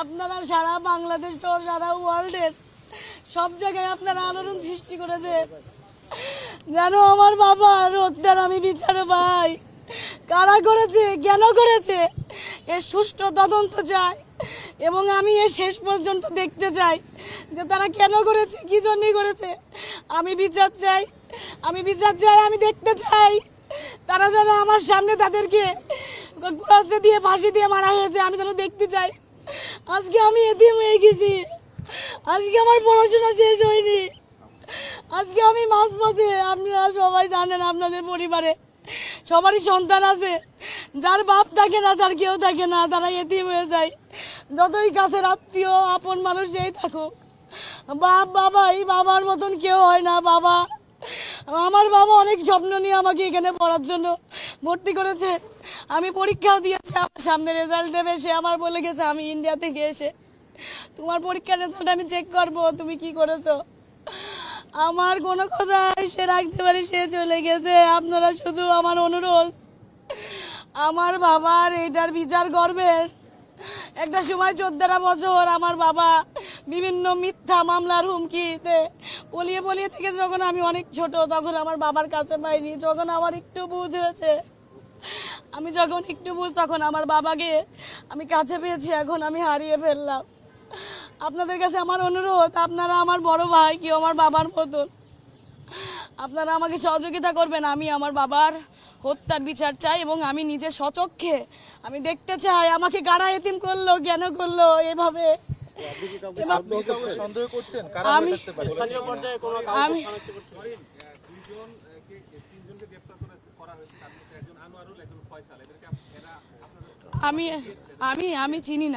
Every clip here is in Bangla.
আপনারা সারা বাংলাদেশ ও সারা ওয়ার্ল্ডের সব জায়গায় আপনারা আলোড়ন সৃষ্টি করেছে যেন আমার বাবার হত্যার আমি বিচার পাই। কারা করেছে, কেন করেছে, এর সুষ্ঠু তদন্ত চাই এবং আমি এর শেষ পর্যন্ত দেখতে চাই যে তারা কেন করেছে, কি জন্য করেছে। আমি বিচার চাই, আমি দেখতে চাই তারা যেন আমার সামনে তাদেরকে ক্রসে দিয়ে ফাঁসি দিয়ে মারা হয়েছে আমি যেন দেখতে চাই। আজকে আমি এতিম হয়ে গেছি, আজকে আমার পড়াশোনা শেষ হয়নি, আজকে আমি মাঝপথে। আপনারা সবাই জানেন আপনাদের পরিবারে সবারই সন্তান আছে, যার বাপ থাকে না, তার কেউ থাকে না, তারা এতিম হয়ে যায়। যতই কাছের আত্মীয় আপন মানুষ যেই থাকুক, বাবাই বাবার মতন কেউ হয় না। আমার বাবা অনেক স্বপ্ন নিয়ে আমাকে এখানে পড়ার জন্য ভর্তি করেছে। আমি পরীক্ষাও দিয়েছি, আমার সামনে রেজাল্ট দেবে, সে আমার বলে গেছে আমি ইন্ডিয়া থেকে এসে তোমার পরীক্ষার রেজাল্ট আমি চেক করব, তুমি কি করেছো। আমার কোনো কথা সে রাখতে পারি, সে চলে গেছে। আপনারা শুধু আমার অনুরোধ, আমার বাবার এইটার বিচার করবেন। একটা সময় 14 বছর আমার বাবা বিভিন্ন মিথ্যা মামলার হুমকিতে পলিয়ে থেকে যখন আমি অনেক ছোট, তখন আমার বাবার কাছে পাইনি। যখন আমার একটু বুঝ হয়েছে, আমি যখন একটু বুঝ, তখন আমার বাবাকে আমি কাছে পেয়েছি, এখন আমি হারিয়ে ফেললাম। আপনাদের কাছে আমার অনুরোধ, আপনারা আমার বড় ভাই, কেউ আমার বাবার মতন, আপনারা আমাকে সহযোগিতা করবেন। আমি আমার বাবার হত্যার বিচার চাই এবং আমি নিজে স্বচক্ষে আমি দেখতে চাই আমাকে কারা এতিম করলো, কেন করলো এভাবে। আমি চিনি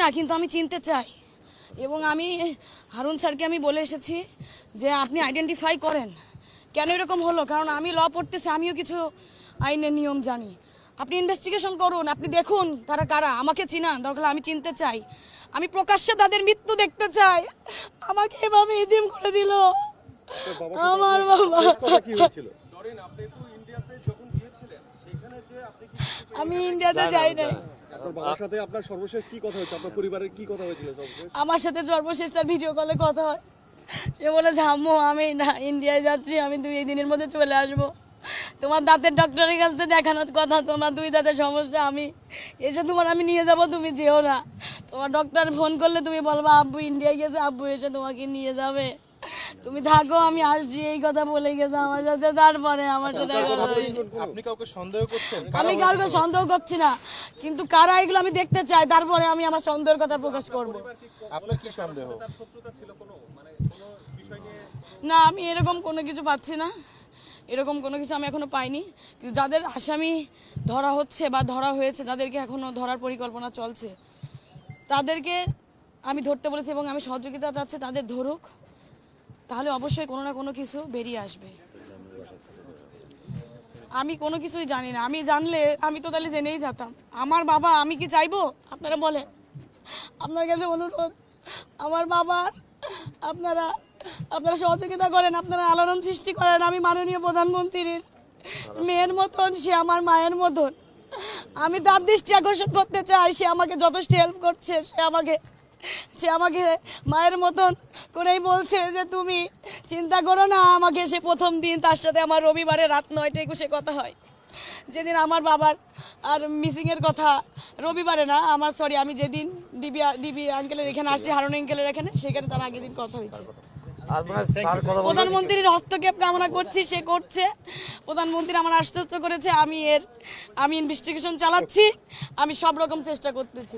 না, কিন্তু আমি চিনতে চাই এবং আমি হারুন স্যারকে আমি বলে এসেছি যে আপনি আইডেন্টিফাই করেন কেন এরকম হলো, কারণ আমি ল পড়তেছি, আমিও কিছু আইনের নিয়ম জানি। আপনি ইনভেস্টিগেশন করুন, আপনি দেখুন তারা কারা, আমাকে চিনান, দরকার আমি চিনতে চাই। আমি প্রকাশ্যে তাদের মৃত্যু দেখতে চাই। আমাকে এভাবে এতিম করে দিল আমার বাবা। আমি ইন্ডিয়াতে যাই নাই। আমার সাথে সর্বশেষ তার ভিডিও কলে কথা হয়। সে বলেছে আম্মু আমি না ইন্ডিয়ায় যাচ্ছি, আমি 2 দিনের মধ্যে চলে আসবো। তোমার দাঁতের ডক্টরের কাছে দেখানোর কথা, তোমার 2 দাঁতের সমস্যা, আমি এসে আমি নিয়ে যাব, তুমি যেও না। তোমার ডক্টর ফোন করলে তুমি বলবা আব্বু ইন্ডিয়ায় গেছে, আব্বু এসে তোমাকে নিয়ে যাবে, তুমি থাকো, আমি আসছি, এই কথা বলে গেছে আমার সাথে। তারপরে আমার সাথে আপনি কাউকে সন্দেহ করছেন? আমি কাউকে সন্দেহ করছি না, কিন্তু কারা এগুলো আমি দেখতে চাই, তারপরে আমি আমার সন্দেহের কথা প্রকাশ করব। আপনার কি সন্দেহ? না, আমি এরকম কোনো কিছু পাচ্ছি না, এরকম কোনো কিছু আমি এখনো পাইনি। কিন্তু যাদের আসামি ধরা হচ্ছে বা ধরা হয়েছে, যাদেরকে এখনো ধরার পরিকল্পনা চলছে, তাদেরকে আমি ধরতে বলেছি এবং আমি সহযোগিতা চাচ্ছি তাদের ধরুক, তাহলে অবশ্যই কোনো না কোনো কিছু বেরিয়ে আসবে। আমি কোনো কিছুই জানি না, আমি জানলে আমি তো তাহলে জেনেই যেতাম। আমার বাবা, আমি কি চাইবো? আপনারা বলেন, আপনার কাছে অনুরোধ, আমার বাবার আপনারা সহযোগিতা করেন, আপনারা আলোড়ন সৃষ্টি করেন। আমি মাননীয় প্রধানমন্ত্রীর মেয়ের মতন, সে আমার মায়ের মতন, আমি তার দৃষ্টি আকর্ষণ করতে চাই। সে আমাকে যথেষ্ট হেল্প করছে, সে আমাকে মায়ের মতন করেই বলছে যে তুমি চিন্তা করো না। আমাকে সে প্রথম দিন তার সাথে আমার রবিবারে রাত 9টা 21 কথা হয়, যেদিন আমার বাবার আর মিসিংয়ের কথা, রবিবারে না আমার আমি যেদিন দিবি আঙ্কেলের এখানে আসছি, হারুন আঙ্কেলের এখানে, সেখানে তার আগের দিন কথা হয়েছে। প্রধানমন্ত্রীর হস্তক্ষেপ কামনা করছি, সে করছে। প্রধানমন্ত্রী আমার আশ্বস্ত করেছে, আমি ইনভেস্টিগেশন চালাচ্ছি, আমি সব রকম চেষ্টা করতেছি।